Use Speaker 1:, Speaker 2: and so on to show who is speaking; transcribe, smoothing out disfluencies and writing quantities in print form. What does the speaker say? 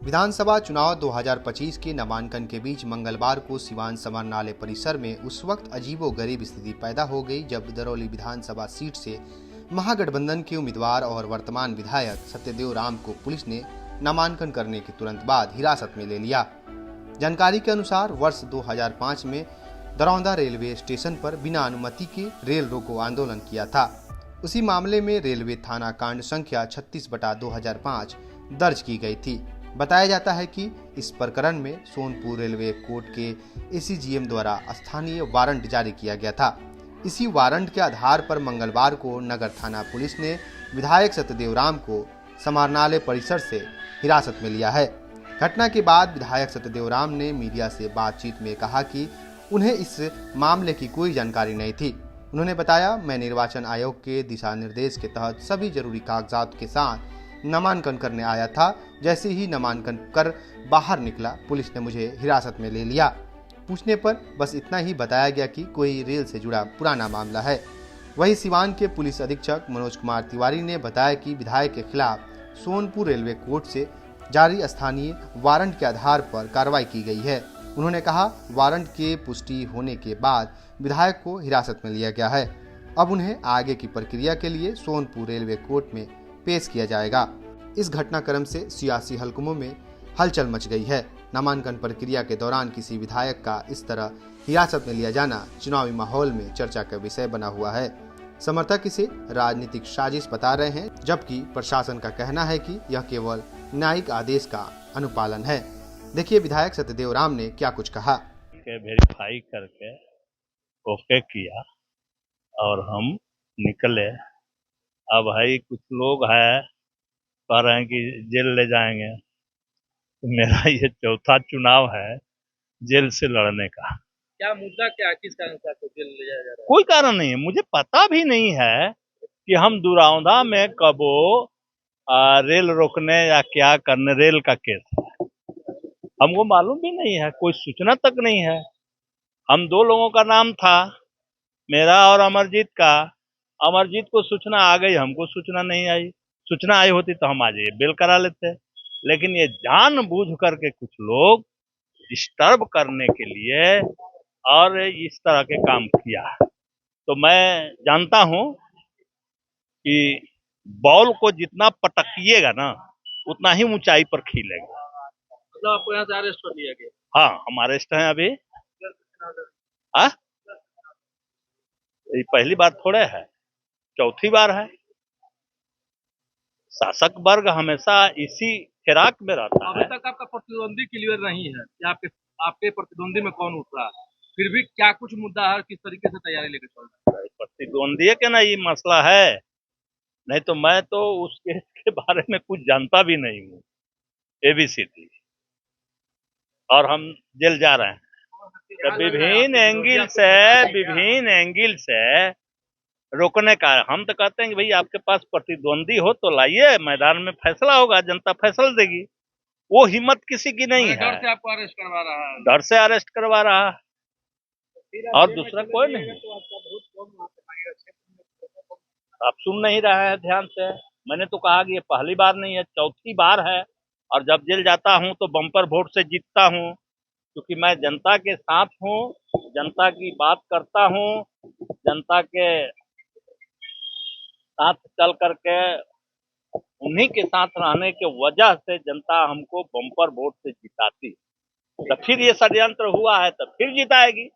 Speaker 1: विधानसभा चुनाव 2025 के नामांकन के बीच मंगलवार को सिवान समाहरणालय परिसर में उस वक्त अजीबोगरीब स्थिति पैदा हो गई जब दरौली विधानसभा सीट से महागठबंधन के उम्मीदवार और वर्तमान विधायक सत्यदेव राम को पुलिस ने नामांकन करने के तुरंत बाद हिरासत में ले लिया। जानकारी के अनुसार वर्ष 2005 में दरौंदा रेलवे स्टेशन पर बिना अनुमति के रेल रोको आंदोलन किया था। उसी मामले में रेलवे थाना कांड संख्या 36/2005 दर्ज की गई थी। बताया जाता है कि इस प्रकरण में सोनपुर रेलवे कोर्ट के एसीजीएम द्वारा स्थानीय वारंट जारी किया गया था। इसी वारंट के आधार पर मंगलवार को नगर थाना पुलिस ने विधायक सत्यदेव राम को समाहरणालय परिसर से हिरासत में लिया है। घटना के बाद विधायक सत्यदेव राम ने मीडिया से बातचीत में कहा कि उन्हें इस मामले की कोई जानकारी नहीं थी। उन्होंने बताया, मैं निर्वाचन आयोग के दिशा निर्देश के तहत सभी जरूरी कागजात के साथ नामांकन करने आया था। जैसे ही नामांकन कर बाहर निकला, पुलिस ने मुझे हिरासत में ले लिया। पूछने पर बस इतना ही बताया गया कि कोई रेल से जुड़ा पुराना मामला है। वहीं सिवान के पुलिस अधीक्षक मनोज कुमार तिवारी ने बताया कि विधायक के खिलाफ सोनपुर रेलवे कोर्ट से जारी स्थानीय वारंट के आधार पर कार्रवाई की गई है। उन्होंने कहा, वारंट के पुष्टि होने के बाद विधायक को हिरासत में लिया गया है। अब उन्हें आगे की प्रक्रिया के लिए सोनपुर रेलवे कोर्ट में पेश किया जाएगा। इस घटनाक्रम से सियासी हलकों में हलचल मच गई है। नामांकन प्रक्रिया के दौरान किसी विधायक का इस तरह हिरासत में लिया जाना चुनावी माहौल में चर्चा का विषय बना हुआ है। समर्थक इसे राजनीतिक साजिश बता रहे हैं, जबकि प्रशासन का कहना है कि यह केवल न्यायिक आदेश का अनुपालन है। देखिए विधायक सत्यदेव राम ने क्या कुछ कहा।
Speaker 2: वेरीफाई करके ओके किया और हम निकले। अब भाई कुछ लोग हैं कह रहे हैं कि जेल ले जाएंगे, तो मेरा ये चौथा चुनाव है जेल से लड़ने का।
Speaker 3: क्या मुद्दा, क्या किस कारण से आपको जेल ले जाया जा रहा है?
Speaker 2: कोई कारण नहीं है, मुझे पता भी नहीं है कि हम दुरावदा में कबो रेल रोकने या क्या करने, रेल का केस है, हमको मालूम भी नहीं है, कोई सूचना तक नहीं है। हम दो लोगों का नाम था, मेरा और अमरजीत का। अमरजीत को सूचना आ गई, हमको सूचना नहीं आई। सूचना आई होती तो हम आज ये बेल करा लेते। लेकिन ये जानबूझ करके कुछ लोग डिस्टर्ब करने के लिए और इस तरह के काम किया है। तो मैं जानता हूं कि बॉल को जितना पटकिएगा ना, उतना ही ऊंचाई पर खिलेगा।
Speaker 3: मतलब आपको यहाँ से अरेस्ट कर लिया गया?
Speaker 2: हाँ, हम अरेस्ट हैं अभी। हाँ, ये पहली बार थोड़े है, चौथी बार है। शासक वर्ग हमेशा इसी फिराक में रहता है।
Speaker 3: अभी तक आपका प्रतिद्वंदी क्लियर नहीं है कि आपके प्रतिद्वंदी में कौन उतरा, फिर भी क्या कुछ मुद्दा है, किस तरीके से तैयारी लेकर चल रहा है?
Speaker 2: प्रतिद्वंदी के ना ये मसला है, नहीं तो मैं तो उस केस के बारे में कुछ जानता भी नहीं हूँ। एबीसीडी और हम जेल जा रहे हैं। तो विभिन्न एंगल से रोकने का हम तो कहते हैं कि भाई आपके पास प्रतिद्वंदी हो तो लाइए, मैदान में फैसला होगा, जनता फैसला देगी। वो हिम्मत किसी की नहीं है।
Speaker 3: डर से आपको अरेस्ट करवा रहा है?
Speaker 2: डर से अरेस्ट करवा रहा है और दूसरा कोई नहीं। आप सुन नहीं रहे हैं ध्यान से। मैंने तो कहा कि ये पहली बार नहीं है, चौथी बार है। और जब जेल जाता हूं तो बम्पर वोट से जीतता हूं, क्योंकि मैं जनता के साथ हूं, जनता की बात करता हूं, जनता के साथ चल करके उन्हीं के साथ रहने के वजह से जनता हमको बम्पर वोट से जिताती। तो फिर ये षड्यंत्र हुआ है तो फिर जिताएगी।